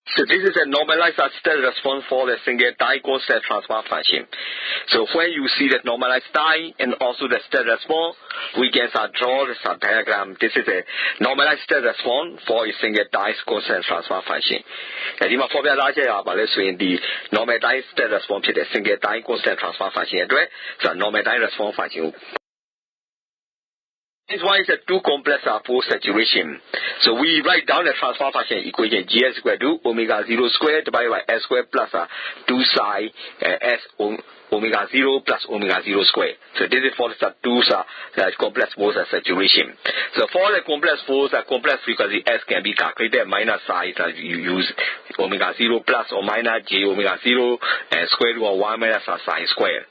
So this is a normalized state response for the single die constant transfer function. So when you see that normalized die and also the state response, we can draw this diagram. This is a normalized state response for a single die constant transfer function. And in my phobia large in the normalized state response to the single die constant transfer function. So normalized response function. This one is a two complex force saturation. So we write down the transfer function equation Gs equal to omega 0 squared divided by S squared plus 2 psi S omega 0 plus omega 0 squared. So this is for the two complex force saturation. So for the complex force, complex frequency S can be calculated minus psi. You use omega 0 plus or minus J omega 0 and square root of 1 minus psi squared.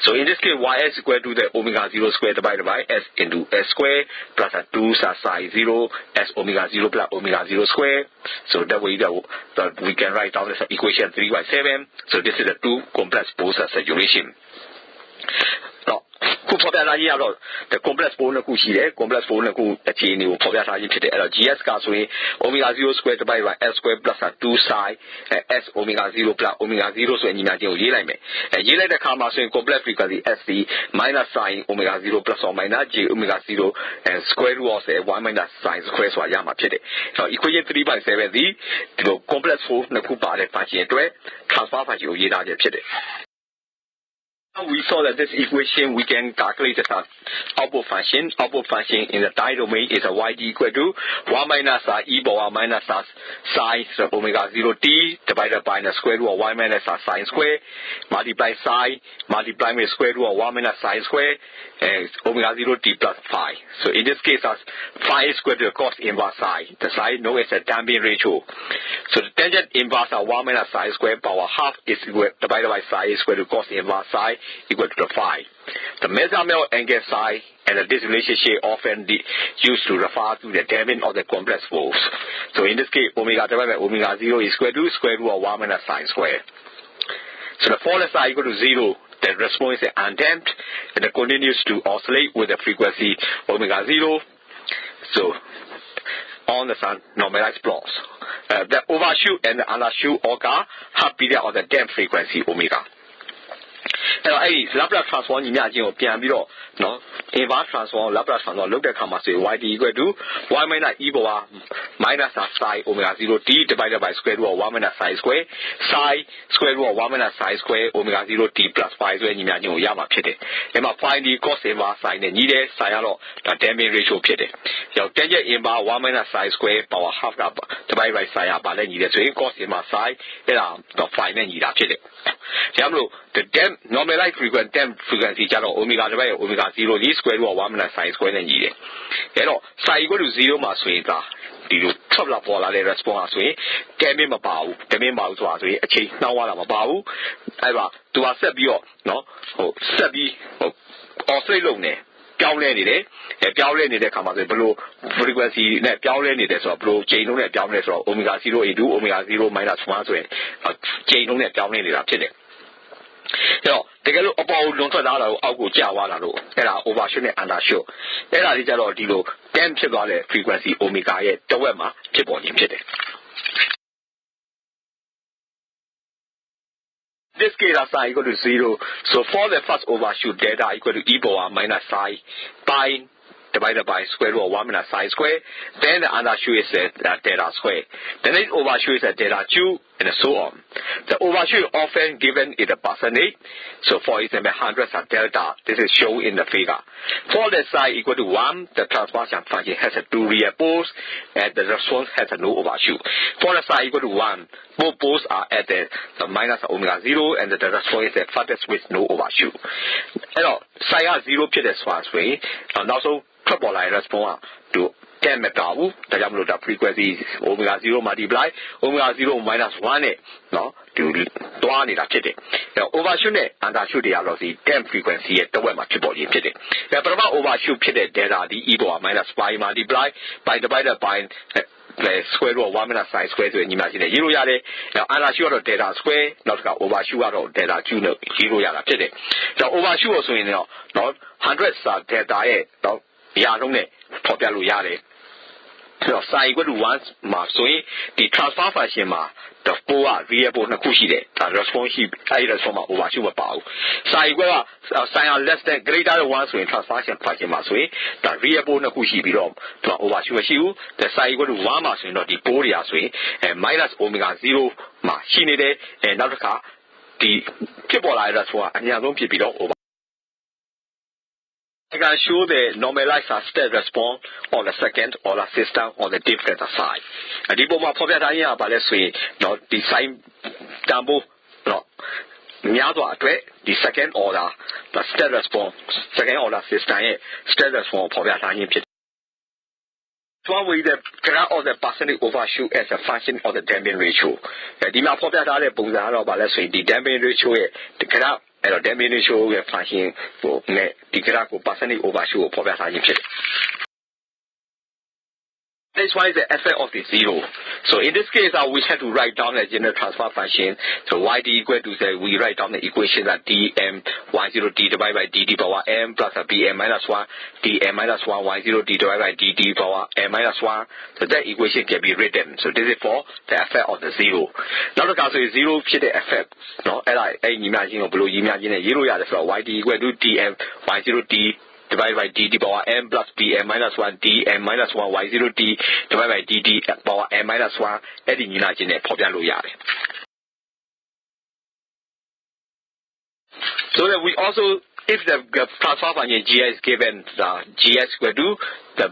So in this case, Ys equal to the omega 0 squared divided by S into S squared plus 2 psi 0 S omega 0 plus omega 0 squared. So that way we can write down this equation 3 by 7. So this is the two complex force saturation. Now, the complex force complex force chain will probably GS omega 0 squared divided by S squared plus 2 psi S omega 0 plus omega 0 so in the comma so complex frequency SC minus sin omega 0 plus or minus J omega 0 and square root of 1 minus sin square so so equation 3 by 7 the complex force function transfer function we saw that this equation we can calculate the output function. Output function in the die domain is a yd equal to 1 minus e power minus sine omega 0 t divided by the square root of 1 minus sine square multiply sine multiply with square root of 1 minus sine square and omega 0 t plus phi. So in this case, phi is equal to the cos inverse psi. The psi known as a damping ratio. So the tangent inverse of 1 minus sine square power half is divided by psi is equal to cos inverse psi equal to the phi. The measurement of angle psi and this relationship often used to refer to the damping of the complex force. So in this case, omega divided by omega 0 is equal to square root of 1 minus sine square. So the force psi equal to 0. The response is undamped and it continues to oscillate with the frequency omega 0. So on the normalized plots, the overshoot and the undershoot occur half period of the damped frequency omega. Laplace transform inverse transform Laplace transform look at yd equal to 1 minus e power minus psi omega 0 t divided by square root of 1 minus psi square psi square root of 1 minus psi square omega 0 t plus phi ဆိုညီမချင်းကိုရမှာဖြစ်တယ်။အဲ့မှာ phi ဒီ cos inverse psi နဲ့ညီတယ် psi ကတော့ဒါ damping ratio ဖြစ်တယ်။ကြောင့် tangent inverse 1 minus psi square power half က divided by psi ကပါလဲညီတယ်ဆိုရင် cos inverse psi အဲ့ဒါတော့ phi နဲ့ညီတာဖြစ်တယ်။ဒါမှမဟုတ် the damp normalized frequency ကြတော့ omega divided by omega 0 ဒီ square root of 1 minus psi square နဲ့ညီတယ်။အဲ့တော့ psi equal to 0မှာဆိုရင်ဒါဒီလိုထွက်လာပေါ်လာတဲ့ response ဆိုရင် damping မပါဘူး damping မပါဘူးဆိုတာဆိုရင်အချိန်နှောင်းသွားတာမပါဘူးအဲ့ဒါသူကဆက်ပြီးတော့နော်ဆက်ပြီးoscillate လုပ်နေပြောင်းလဲနေတယ်ပြောင်းလဲနေတဲ့အခါမှာဆိုဘယ်လို frequency နဲ့ပြောင်းလဲနေတယ်ဆိုတော့ဘယ်လိုချိန်လုံးနဲ့ပြောင်းလဲဆိုတော့ omega 0 into omega 0 minus 1ဆိုရင်ချိန်လုံးနဲ့ပြောင်းလဲနေတာဖြစ်တယ်အဲ့တော့တကယ်လို့အပေါ်လွန်ထွက်လာတာကိုအောက်ကိုကျသွားတာလို့အဲ့ဒါ overshoot နဲ့ undershoot အဲ့ဒါလေးကြတော့ဒီလို damp ဖြစ်သွားတဲ့ frequency omega ရဲ့တဝက်မှာဖြစ်ပေါ်ခြင်းဖြစ်တယ် This case is psi equal to 0. So for the first overshoot data equal to e power minus psi pi divided by square root of 1 minus psi square. Then the undershoot is delta square. The next overshoot is delta Q and so on. The overshoot often given is a percentage. So for example, hundreds of delta. This is shown in the figure. For the psi equal to 1, the transformation function has a 2 real poles and the response has a no overshoot. For the psi equal to 1, both poles are at the minus omega 0 and the response is the furthest with no overshoot. And psi 0 ဖြစ်တဲ့ဆိုရင်နောက်ဆုံးထွက်ပေါ်လာတဲ့ response to 10 မတာဘူးဒါကြောင့်မလို့ဒါ frequency omega 0 multiply omega 0 minus 1နဲ့နော်ဒီတွားနေတာဖြစ်တယ်အဲ overshoot နဲ့ undershoot တွေကတော့ဒီ 10 frequency ရဲ့တဝက်မှာဖြစ်ပေါ်ခြင်းဖြစ်တယ်အဲပထမ overshoot ဖြစ်တဲ့ delta ဒီ e power minus pi multiply by divided by square root of 1 minus psi square ဆိုရင်ညီမချင်းနဲ့ရေးလို့ရတယ်အဲ undershoot ကတော့ delta square နောက်တစ်ခါ overshoot ကတော့ delta q နဲ့ရေးလို့ရတာဖြစ်တယ်အဲ overshoot ကိုဆိုရင်တော့နော်100 delta ရဲ့တော့ရာလုံးနဲ့ဖော်ပြလို့ရတယ် psi equal to 1 မှာဆိုရင်ဒီ transfer function မှာ the 4က variable နှစ်ခုရှိတယ်ဒါ response ရှိအဲဒီ response မှာ overshoot မပါဘူး psi equal က psi less than greater than 1ဆိုရင် transfer function မှာဆိုရင်ဒါ variable နှစ်ခုရှိပြီးတော့သူက overshoot မရှိဘူး the psi equal to 1မှာဆိုရင်တော့ဒီပိုးတွေကဆိုရင် minus omega 0မှာရှိနေတယ်နောက်တစ်ခါဒီဖြစ်ပေါ်လာတဲ့ response ကအများဆုံးဖြစ်ပြီးတော့ over I can show the normalized step response on the second order system on the different side. ဒီပုံမှာဖော်ပြထားရတာပါလဲဆိုရင်တော့ဒီ sign တန်ဖိုးတော့များစွာအတွက်ဒီ second order the step response second order system ရဲ့ step response ဖော်ပြထားခြင်းဖြစ်One way the graph of the percentage overshoot as a function of the damping ratio. ဒီမှာဖော်ပြထားတဲ့ပုံစံကတော့ဗာလဲဆိုရင်ဒီ damping ratio ရဲ့ဒီ graph အဲ့တော့ damping ratio ရဲ့ function ကိုနဲ့ဒီ graph ကို percentage overshoot ကိုဖော်ပြထားခြင်းဖြစ်တယ် This one is the effect of the zero. So in this case, we have to write down the general transfer function. So yd equal to say we write down the equation that dm y0 d divided by dt power m plus a bm minus 1 dm minus 1 y0 d divided by dt power m minus 1. So that equation can be written. So this is for the effect of the zero. Now the case is zeroဖြစ်တဲ့ effect. No, အဲ့ဒါအဲ့ညီမချင်းကိုဘယ်လိုညီမချင်းနဲ့ရေးလို့ရတယ်ဆိုတော့ yd equal to dm y0 d divided by dt power m plus dm minus 1 dm minus 1 y0 d divided by dt power m minus 1အဲ့ဒီညီလာချင်းနဲ့ဖော်ပြလို့ရတယ် So that we also if the transfer function g is given the gs equal to the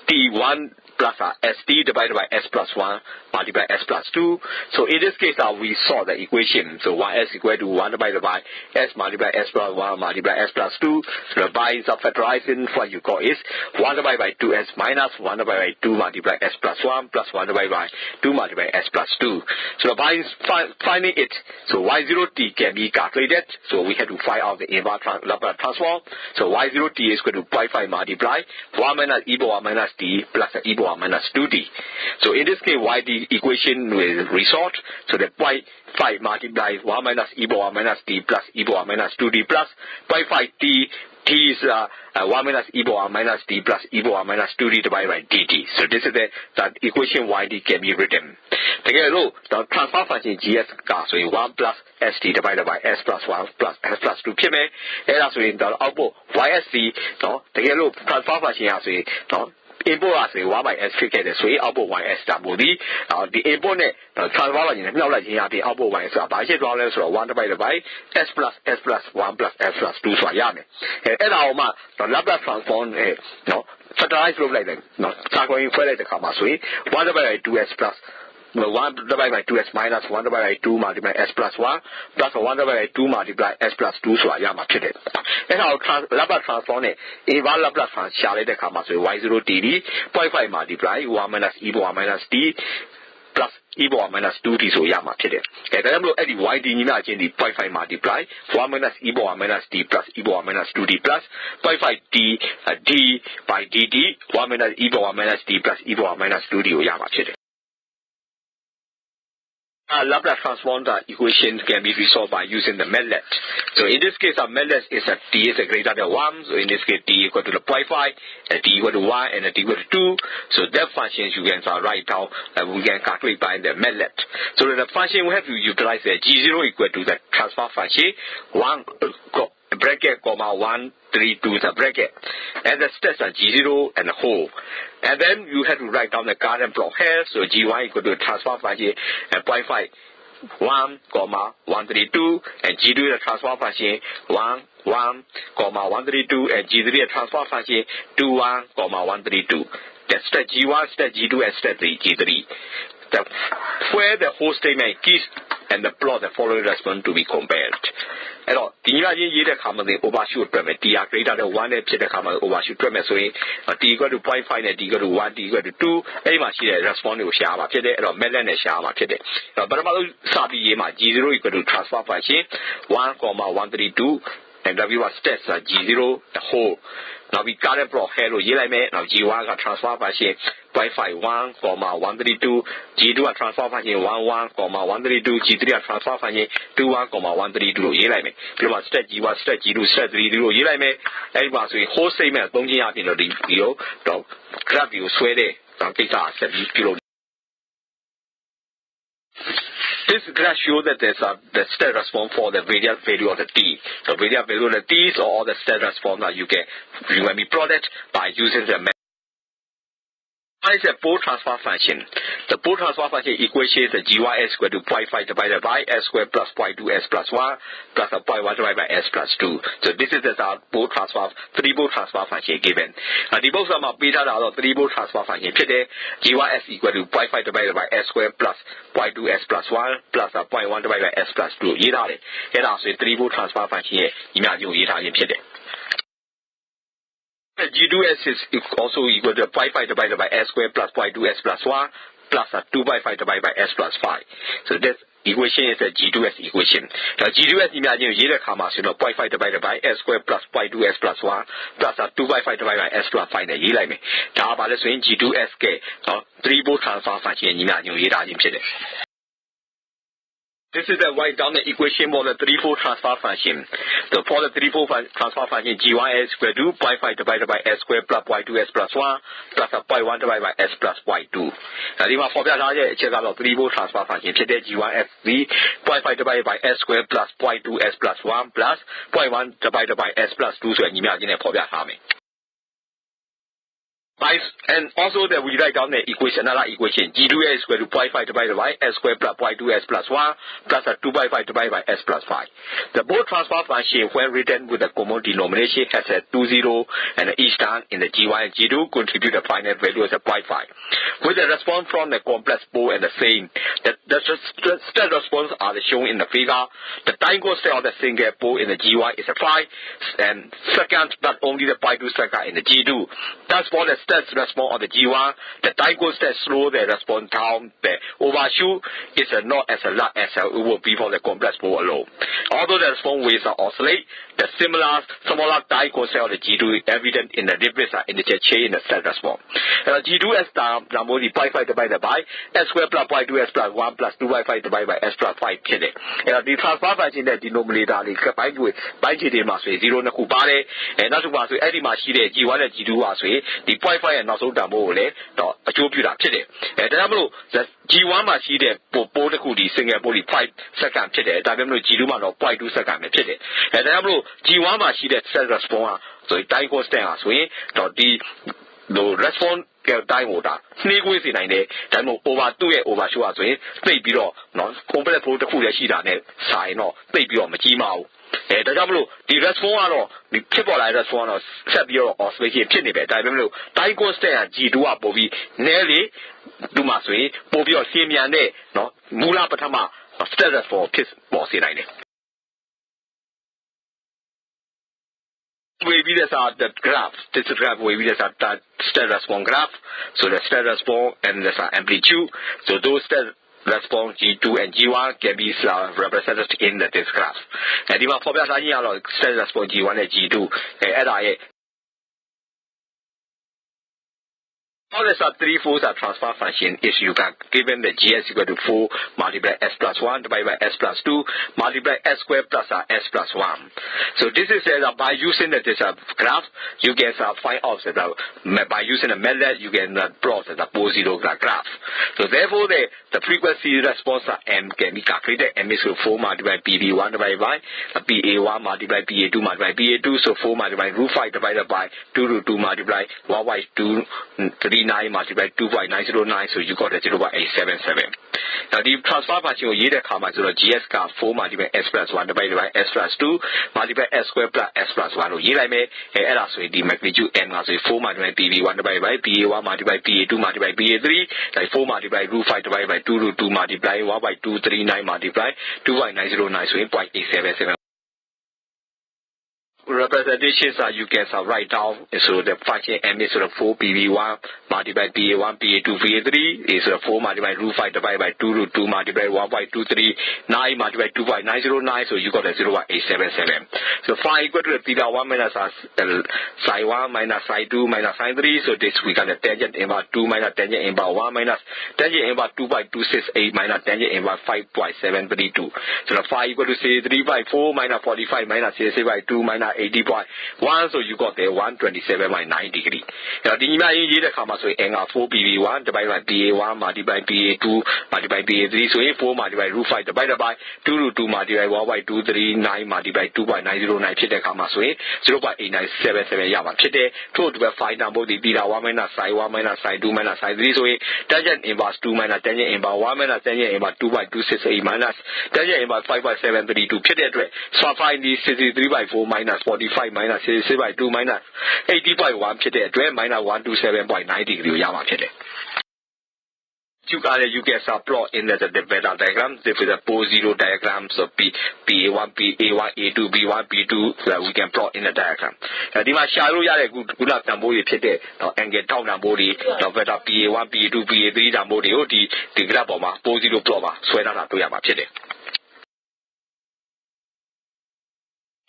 t1 plus st divided by s plus 1 multiplied by s plus 2. So in this case, we saw the equation. So 1s equal to 1 divided by s multiplied by s plus 1 multiplied by s plus 2. So the by subtracting what you call is 1 divided by 2s minus 1 divided by 2 multiplied by s plus 1 plus 1 divided by 2 multiplied by s plus 2. So the by finding it. So y0t can be calculated. So we have to find out the inverse Laplace transform. So y0t is equal to 0.5 multiply 1 minus e power minus t plus e power minus 2t. So in this case, yd equation will result. So the 0.5 multiply 1 minus e power minus t plus e power minus 2t plus 0.5 t is 1 minus e power minus t plus e power minus 2t divided by dt. So this is the equation yd can be written. Again, the transfer function gs so 1 plus st divided by s plus 1 plus s plus 2 ဖြစ်မယ်အဲ့ဒါဆိုရင် the output ysc နော်တကယ်လို့ transfer function ရဆိုရင်နော်input ဆိုရင် 1 by s ဖြစ်ခဲ့တယ်ဆိုရင် output ys တန်ဖိုးဒီဒီ input နဲ့ transfer function နဲ့မြှောက်လိုက်ခြင်းအပြင် output y ဆိုတာဘာဖြစ်သွားလဲဆိုတော့1 divided by s plus s plus 1 plus s plus 2ဆိုတာရမယ်အဲ့ဒါအောင်မှ Laplace transform နဲ့နော် factorize လုပ်လိုက်တယ်နော် circle ခွဲလိုက်တဲ့အခါမှာဆိုရင် 1 divided by 2s plus 1 divided by 2s minus 1 divided by 2 multiply s plus 1 plus 1 divided by 2 multiply s plus 2ဆိုတာရမှာဖြစ်တယ်အဲ့ဒါကို Laplace transform နဲ့ inverse Laplace transform ရှာလိုက်တဲ့အခါမှာဆိုရင် y0t ဒီ 0.5 multiply 1 minus e power minus t plus e power minus 2t ဆိုရမှာဖြစ်တယ်ဒါကြောင့်မလို့အဲ့ဒီ yd ညီမချင်းဒီ 0.5 multiply 1 minus e power minus t plus e power minus 2t plus 0.5 t d by dt 1 minus e power minus t plus e power minus 2t ကိုရမှာဖြစ်တယ်Laplace transform equation can be resolved by using the METLAT. So in this case, our METLAT is that t is greater than 1. So in this case, t equal to the 0.5, and t equal to 1, and t equal to 2. So that function you can write down, and we can calculate by the METLAT. So the function we have to utilize the g0 equal to the transfer function 1 bracket comma 1 3 2 the bracket and the steps are g0 and the whole and then you have to write down the current block here so g1 equal to transfer function 0.5 1 comma 132 and g2 the transfer function 1 1 comma 132 and g3 the transfer function 2 1 comma 132 that's step g1 step g2 and step 3 g3 where the whole statement keys and the plot the following response to be comparedအဲ့တော့ဒီညီမချင်းရေးတဲ့ခါမှာသင် overshoot တွက်မယ် t greater than 1နဲ့ဖြစ်တဲ့ခါမှာ overshoot တွက်မယ်ဆိုရင် t equal to 0.5 နဲ့ t equal to 1 t equal to 2အဲ့ဒီမှာရှိတဲ့ response တွေကိုရှားမှာဖြစ်တယ်အဲ့တော့ METLAT နဲ့ရှားမှာဖြစ်တယ်အဲ့တော့ပထမဆုံးစပြီးရေးမှာ g0 equal to transfer function 1, 132 and W was stats G0 the whole. Now we current pro hello yelame now G1 got transfer function Wi-Fi 1, 132, G2 transfer function 11, 132, G3 transfer function 21, 132 yelame. Plus stat G1 stat G2 stat 30 yelame. And was we whole segment don't you have in the video to grab you swear it. This graph shows that there's the state response for the various value of the T. The various value of the T is all the state response that you can be product by using the method. What is a pole transfer function? The pole transfer function equation is the G1S equal to 0.5 divided by S squared plus 0.2S plus 1 plus a 0.1 divided by S plus 2. So this is the pole transfer, three-pole transfer function given. The both of them are beta three-pole transfer function. G1S equal to 0.5 divided by S squared plus 0.2S plus 1 plus a 0.1 divided by S plus 2. Here are the three-pole transfer function. The G2S is also equal to 0.5 divided by S squared plus 0.2S plus 1 plus a 2 by 5 divided by S plus 5. So this equation is a G2S equation. The G2S imagine you 0.5 divided by S squared plus 0.2S plus 1 plus a 2 by 5 divided by S plus 5 ရေးလိုက်မယ်။ဒါပါလဲဆိုရင် G2S က3-pole transfer function ညီမညွှန်ရေးထားခြင်းဖြစ်တယ်။ This is the write down the equation for the three-pole transfer function. So for the three-pole transfer function, G1S equal to 0.5 divided by S squared plus 0.2S plus 1 plus a 0.1 divided by S plus 0.2. Now, this is the check out three-pole transfer function. G1S 0.5 divided by S squared plus 0.2S plus 1 plus 0.1 divided by S plus 2. So, you may and also that we write down the equation, another equation. G2S is equal to 0.5 divided by S squared plus 0.2S plus 1 plus a 2 by 5 divided by S plus 5. The both transfer function when written with the common denomination has a 2-0 and each time in the G1 and G2 contribute the final value as a 0.5. With the response from the complex pole and the same, the state response are shown in the figure. The time constant of the single pole in the G1 is a 5 and second but only the 0.2 second in the G2. That's for the state response of the G1, the time constant slow the response down. The overshoot is not as large as it would be for the complex pole alone. Although the response waves are oscillate, the smaller time constant of the G2 is evident in the difference in the chain in the state response. G2S number 0.5 divided by S squared plus 0.2S plus 1 plus 2 by 5 divided by S plus 5 ဖြစ်တယ်။ဒီ transfer function နဲ့ denominator တွေကပိုင်းခြေတွေမှာဆိုရင်0နှစ်ခုပါတယ်။နောက်တစ်ခုပါဆိုရင်အဲ့ဒီမှာရှိတဲ့ G1 နဲ့ G2 ပါဆိုရင်ဒီ 0.5 ရဲ့နောက်ဆုံးတန်ဖိုးကိုလည်းအကျိုးပြုတာဖြစ်တယ်။ဒါကြောင့်မလို့ G1 မှာရှိတဲ့ပိုးတစ်ခုဒီ single ပိုးဒီ5 second ဖြစ်တယ်။ဒါပေမဲ့ G2 မှာတော့ 0.2 second ပဲဖြစ်တယ်။ဒါကြောင့်မလို့ G1 မှာရှိတဲ့ set response ဆိုရင် time constant ဟာဆိုရင်ဒီ response ကတိုင်းကိုဒါနှေးကွေးစေနိုင်တယ်ဒါမှမဟုတ် over 2ရဲ့ overshoot อ่ะဆိုရင်သိပ်ပြီးတော့နော် complex flow တစ်ခုလည်းရှိတာနဲ့စာရင်တော့သိပ်ပြီးတော့မကြီးမအောင်ဒါကြောင့်မလို့ဒီ response ကတော့ဒီဖြစ်ပေါ်လာတဲ့ response ကတော့ဆက်ပြီးတော့ oscillation ဖြစ်နေပဲဒါပေမဲ့လို့ time constant က G2 ကပို့ပြီးနည်းလေဒီမှာဆိုရင်ပို့ပြီးတော့ရှင်းမြန်တဲ့နော်မူလပထမ step response ဖြစ်ပေါ်စေနိုင်တယ်Wavy is the graph. This is graph wavy is the state response graph. So the state response and the amplitude. So those state response G2 and G1 can be represented in this graph. And if for the state response G1 and G2, all the three-folds transfer function is you can given the GS equal to 4 multiply S plus 1 divided by S plus 2 multiply S squared plus S plus 1. So this is by using this graph, you can find out by using the method you can plot the pole zero graph. So therefore the frequency response M can be calculated. M is 4 multiplied PB1 divided by PA1 multiplied PA2 multiplied PA2. So 4 multiplied root 5 divided by 2 root 2 multiplied 1 by 2 3 multiplied 2.909, so you got a 0.877. Now the transfer function you get a GS car 4 multiplied S plus 1 divided by S plus 2 multiplied S squared plus S plus 1. You like me, and also the magnitude M as 4 multiplied PB1 divided by PA1 multiplied PA2 multiplied PA3, like 4 multiplied root 5 divided by 2 root 2 multiplied 1 by 239 multiplied 2.909, so 0.877. representations are you can write down so the function m is 4 pv1 multiplied pa1 pa2 pa3 is 4 multiplied root 5 divided by 2 root 2 multiplied 1.23 9 multiplied 2.909 so you got a 0.877 so phi equal to the theta 1 minus psi 1 minus psi 2 minus psi 3 so this we got the tangent inverse 2 minus tangent inverse 1 minus tangent inverse 2.268 minus tangent inverse 5.732 so the phi equal to say 3/4 minus 45 minus 6/2 minus 80.1 so you got there 127.9 degree. Now the image is the angle 4 PV1 divided by PA1 multiplied by PA2 multiplied by PA3 so 4 multiplied by root 5 divided by 2 root 2 multiplied by 1.23 9 multiplied by 2.909 ဖြစ်တဲ့အခါမှာဆိုရင် 0.8977 ရမှာဖြစ်တယ်ထို့အတွက် find number ဒီ theta 1 minus psi 1 minus psi 2 minus psi 3ဆိုရင် tangent inverse 2 minus tangent inverse 1 minus tangent inverse 2.268 minus tangent inverse 5.732 ဖြစ်တဲ့အတွက် so find the 63/4 minus 45 minus 6/2 minus 80.1 ဖြစ်တဲ့အတွက် minus 127.9 degree ကိုရမှာဖြစ်တယ် you get a plot in the Beta diagram. This is a pose zero diagram. So PA1, PA1, A2, B1, B2. So we can plot in the diagram. The shallow yard good luck number and get down number the Beta PA1, PA2, PA3 number the grab of my pose zero plot. So that's to Yama Chede.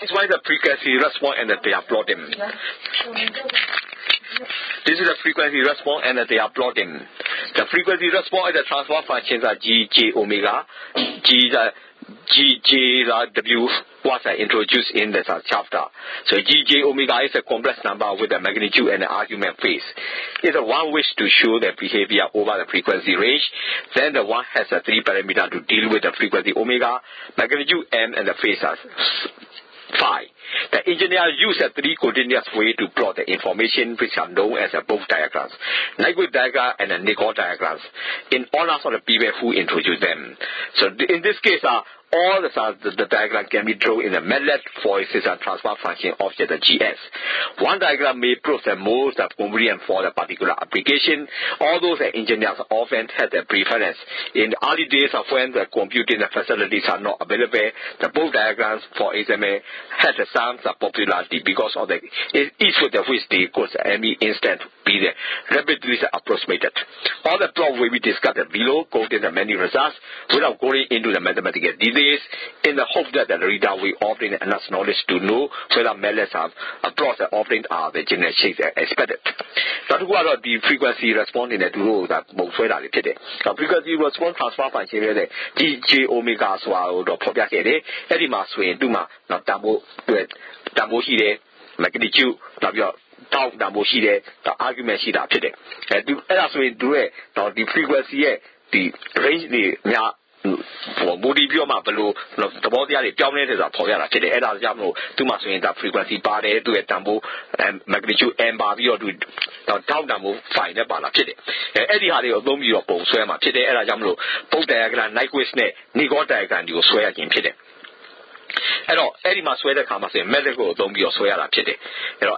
This is why the frequency response and that they are plotting. This is the frequency response and that they are plotting. The frequency response is the transfer functions are G, J, omega. G, W was introduced in this chapter. So G, J, omega is a complex number with a magnitude and an argument phase. It's a one wish to show the behavior over the frequency range. Then the one has a 3 parameter to deal with the frequency omega, magnitude M, and the phase phi. The engineer used a 3 coordinates way to plot the information which are known as a both diagrams, Nyquist diagram and a Nicol diagrams, in honor of the people who introduced them. So in this case, all the diagram can be drawn in the MATLAB forces and transfer function object the GS. One diagram may prove the most convenient for the particular application. Although the engineers often had a preference in the early days of when the computing facilities are not available, the both diagrams, for example, had some popularity because of the each with which they could any instant be rapidly approximated. All the plot will be discussed below, quoting the many results without going into the mathematical details, in the hope that the reader will obtain enough knowledge to know whether methods of approach the offering are the general shapes expected. So to go out the frequency response in the rule that both way that it is. The frequency response transfer function is G, J, omega swallow the property here. Any mass way do not double here, magnitude, down double here, the argument sheet up today. And that's when do it, the frequency, the range, the for body view below the body are dominant as a power to the head of Jammo, too much in the frequency part to a tumble and magnitude and barbie or to down number find a bala chili. Eddie had a bomb your both swimmer to the head of Jammo, both diagram, Nyquist, Nicol diagram, you swear in Chile. Eddie must swear the commas in medical don't be your swear at Chile.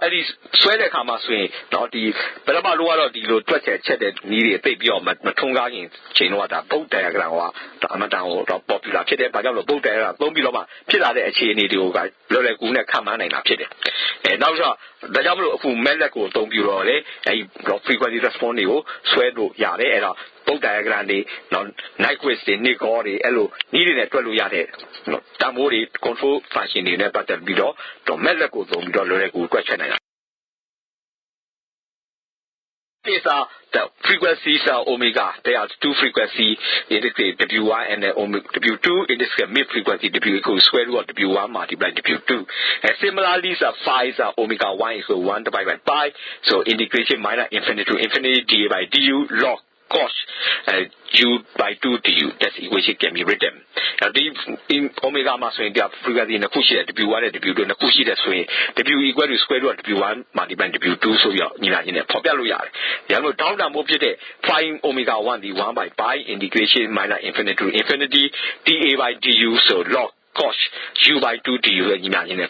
Eddie swear the commas swing, not the Belabaloa, the low twitcher chedded needed baby or Matunga in Chinoa, both diagram or the Amadan or popular Chile, but both diagram, don't be Loma, Chilla, a chain, Loraguna, come on and up Chile. And now the Jamlo who medical don't be roll, a frequently responding, swear to Yare, and both diagram, non Nyquist, Nicol, Elo, needing a 12 yard, Tamori, control function in a pattern below, to medical don't be a question. These are the frequencies are omega. There are two frequencies, in this case W1 and W2. In this case, mid-frequency W equals square root of W1 multiplied W2. And similarly, the phi are omega 1 equals 1 divided by pi. So integration minus infinity to infinity dA by du log cos u by 2 du. That equation can be written. In omega mass in the frequency in the cushion W1 and W2 in the cushion that's way W equal to square root of W1 multiplied by W2. So you are in a popular yard. You have down the object find omega 1 the 1 by pi integration minus infinity to infinity dA by du. So log cos u by 2 du in a